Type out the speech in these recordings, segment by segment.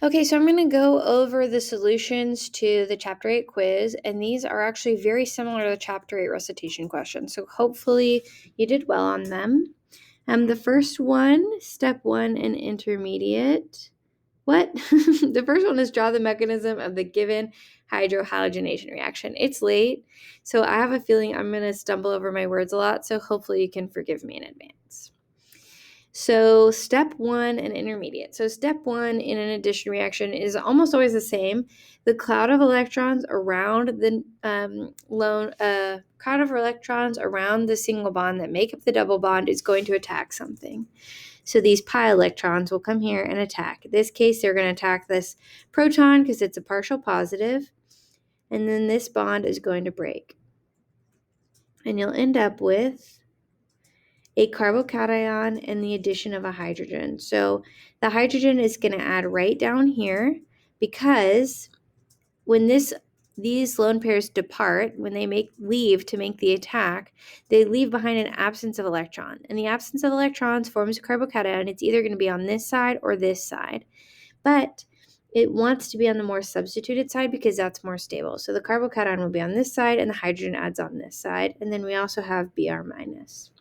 Okay, so I'm going to go over the solutions to the Chapter 8 quiz, and these are actually very similar to the Chapter 8 recitation questions, so hopefully you did well on them. The first one, step 1 in intermediate. What? The first one is draw the mechanism of the given hydrohalogenation reaction. It's late, so I have a feeling I'm going to stumble over my words a lot, so hopefully you can forgive me in advance. So step 1 and intermediate. So step 1 in an addition reaction is almost always the same. The cloud of electrons around the cloud of electrons around the single bond that make up the double bond is going to attack something. So these pi electrons will come here and attack. In this case, they're going to attack this proton because it's a partial positive, and then this bond is going to break. And you'll end up with a carbocation and the addition of a hydrogen. So the hydrogen is going to add right down here because when these lone pairs depart, when they leave to make the attack, they leave behind an absence of electron. And the absence of electrons forms a carbocation. It's either going to be on this side or this side. But it wants to be on the more substituted side because that's more stable. So the carbocation will be on this side and the hydrogen adds on this side. And then we also have Br minus.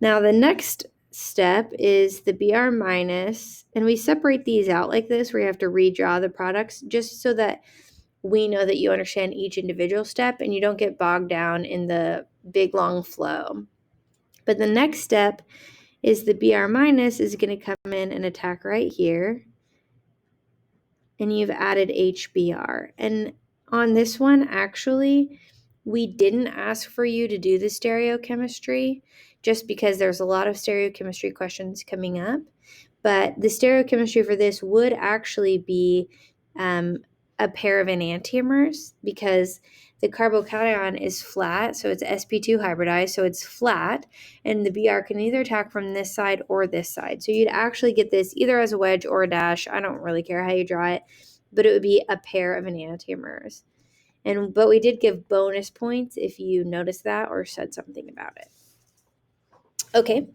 Now the next step is the Br minus, and we separate these out like this where you have to redraw the products just so that we know that you understand each individual step and you don't get bogged down in the big long flow. But the next step is the Br minus is going to come in and attack right here, and you've added HBr. And on this one, actually, we didn't ask for you to do the stereochemistry just because there's a lot of stereochemistry questions coming up. But the stereochemistry for this would actually be a pair of enantiomers because the carbocation is flat, so it's sp2 hybridized, so it's flat, and the Br can either attack from this side or this side. So you'd actually get this either as a wedge or a dash. I don't really care how you draw it, but it would be a pair of enantiomers. But we did give bonus points if you noticed that or said something about it. Okay.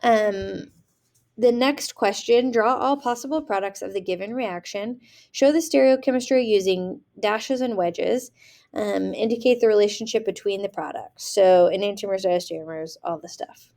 The next question, draw all possible products of the given reaction. Show the stereochemistry using dashes and wedges. Indicate the relationship between the products. So enantiomers, diastereomers, all the stuff.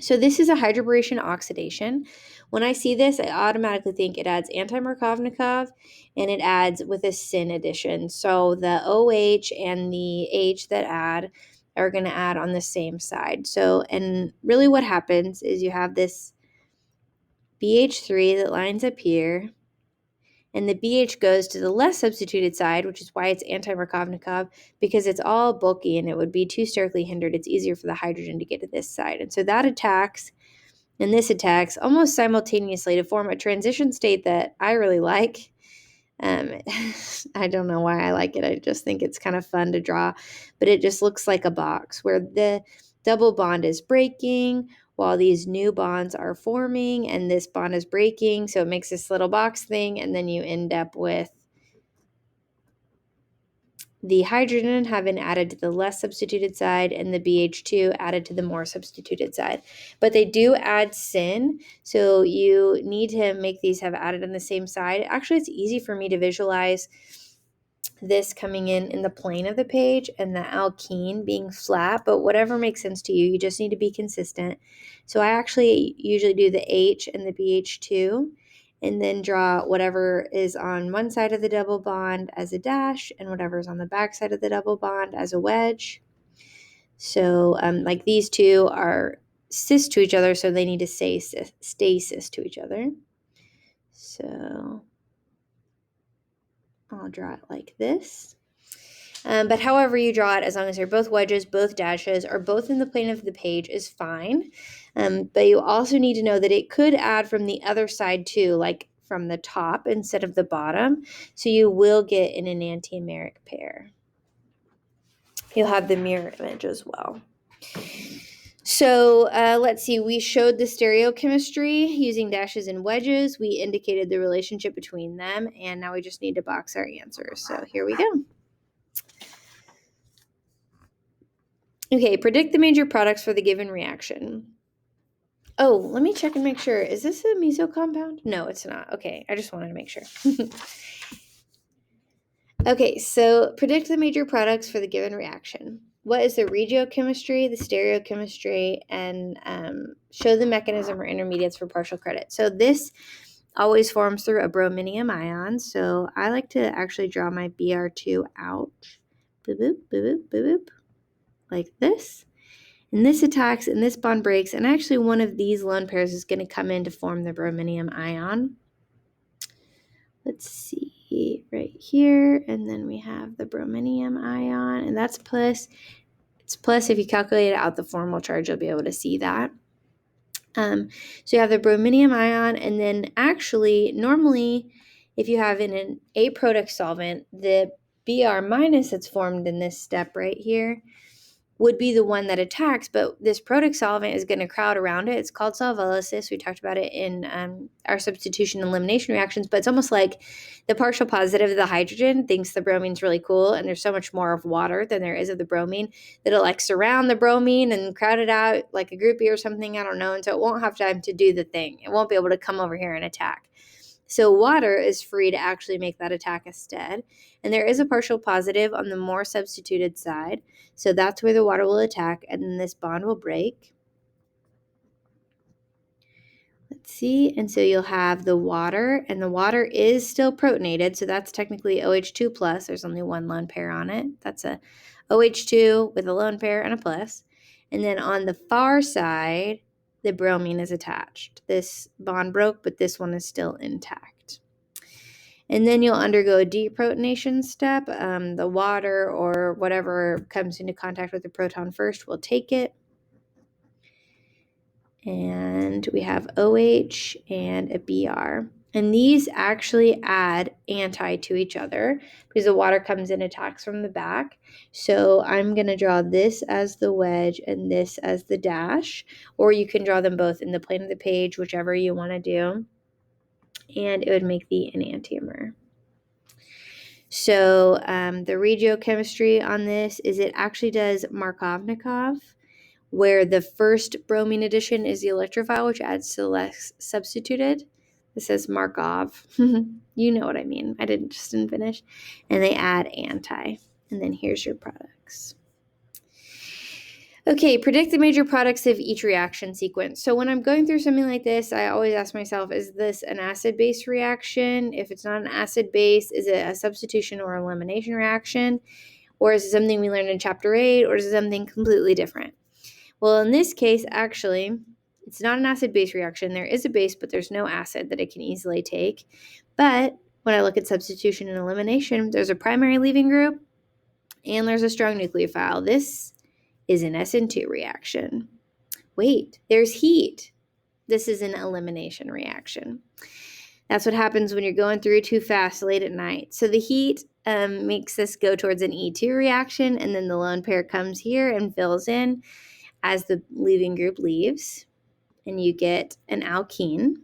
So this is a hydroboration oxidation. When I see this, I automatically think it adds antimarkovnikov and it adds with a syn addition. So the OH and the H that add are going to add on the same side. So, and really what happens is you have this BH3 that lines up here, and the BH goes to the less substituted side, which is why it's antimarkovnikov, because it's all bulky and it would be too sterically hindered. It's easier for the hydrogen to get to this side. And so that attacks, and this attacks almost simultaneously to form a transition state that I really like. I don't know why I like it. I just think it's kind of fun to draw, but it just looks like a box where the double bond is breaking while these new bonds are forming and this bond is breaking. So it makes this little box thing, and then you end up with the hydrogen having added to the less substituted side and the BH2 added to the more substituted side. But they do add syn, so you need to make these have added on the same side. Actually, it's easy for me to visualize this coming in the plane of the page and the alkene being flat, but whatever makes sense to you, you just need to be consistent. So I actually usually do the H and the BH2 and then draw whatever is on one side of the double bond as a dash and whatever is on the back side of the double bond as a wedge. So like these two are cis to each other, so they need to stay cis to each other. So I'll draw it like this. But however you draw it, as long as they're both wedges, both dashes, or both in the plane of the page is fine. But you also need to know that it could add from the other side too, like from the top instead of the bottom. So you will get an enantiomeric pair. You'll have the mirror image as well. So let's see, we showed the stereochemistry using dashes and wedges. We indicated the relationship between them, and now we just need to box our answers. So here we go. Okay, predict the major products for the given reaction. Oh, let me check and make sure. Is this a meso compound? No, it's not. Okay, I just wanted to make sure. Okay, so predict the major products for the given reaction. What is the regiochemistry, the stereochemistry, and show the mechanism or intermediates for partial credit. So this always forms through a brominium ion. So I like to actually draw my Br2 out. Boop, boop, boop, boop, boop, boop, like this. And this attacks and this bond breaks. And actually one of these lone pairs is going to come in to form the brominium ion. Let's see right here. And then we have the brominium ion. And that's plus. It's plus. If you calculate out the formal charge, you'll be able to see that. So you have the brominium ion. And then actually, normally, if you have in an aprotic solvent, the Br minus that's formed in this step right here would be the one that attacks, but this protic solvent is going to crowd around it. It's called solvolysis. We talked about it in our substitution and elimination reactions, but it's almost like the partial positive of the hydrogen thinks the bromine's really cool, and there's so much more of water than there is of the bromine that it'll like surround the bromine and crowd it out like a groupie or something, I don't know, and so it won't have time to do the thing. It won't be able to come over here and attack. So water is free to actually make that attack instead. And there is a partial positive on the more substituted side. So that's where the water will attack, and then this bond will break. Let's see. And so you'll have the water, and the water is still protonated. So that's technically OH2 plus. There's only one lone pair on it. That's a OH2 with a lone pair and a plus. And then on the far side, the bromine is attached. This bond broke, but this one is still intact. And then you'll undergo a deprotonation step. The water or whatever comes into contact with the proton first will take it. And we have OH and a Br. And these actually add anti to each other because the water comes in, attacks from the back. So I'm going to draw this as the wedge and this as the dash, or you can draw them both in the plane of the page, whichever you want to do. And it would make the enantiomer. So the regiochemistry on this is it actually does markovnikov, where the first bromine addition is the electrophile, which adds to the less substituted. This says Markov. You know what I mean. I didn't finish. And they add anti. And then here's your products. Okay, predict the major products of each reaction sequence. So when I'm going through something like this, I always ask myself, is this an acid-base reaction? If it's not an acid-base, is it a substitution or elimination reaction? Or is it something we learned in Chapter 8? Or is it something completely different? Well, in this case, actually, it's not an acid-base reaction. There is a base, but there's no acid that it can easily take. But when I look at substitution and elimination, there's a primary leaving group, and there's a strong nucleophile. This is an SN2 reaction. Wait, there's heat. This is an elimination reaction. That's what happens when you're going through too fast late at night. So the heat makes this go towards an E2 reaction, and then the lone pair comes here and fills in as the leaving group leaves, and you get an alkene.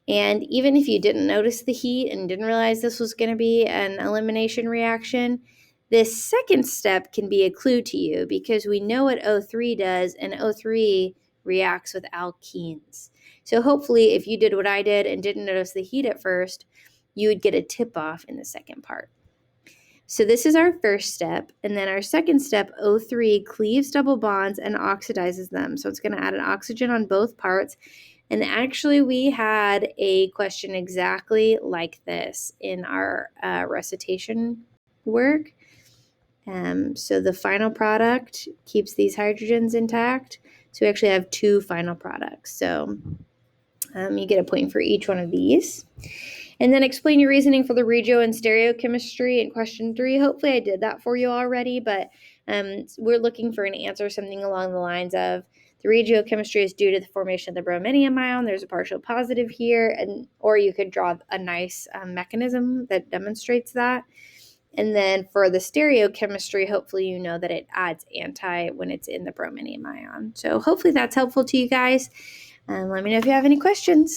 And even if you didn't notice the heat and didn't realize this was going to be an elimination reaction, this second step can be a clue to you because we know what O3 does, and O3 reacts with alkenes. So hopefully if you did what I did and didn't notice the heat at first, you would get a tip-off in the second part. So this is our first step, and then our second step, O3, cleaves double bonds and oxidizes them. So it's going to add an oxygen on both parts. And actually, we had a question exactly like this in our recitation work. So the final product keeps these hydrogens intact. So we actually have two final products. So you get a point for each one of these. And then explain your reasoning for the regio and stereochemistry in question 3. Hopefully I did that for you already, but we're looking for an answer, something along the lines of the regiochemistry is due to the formation of the brominium ion. There's a partial positive here, or you could draw a nice mechanism that demonstrates that. And then for the stereochemistry, hopefully you know that it adds anti when it's in the brominium ion. So hopefully that's helpful to you guys. Let me know if you have any questions.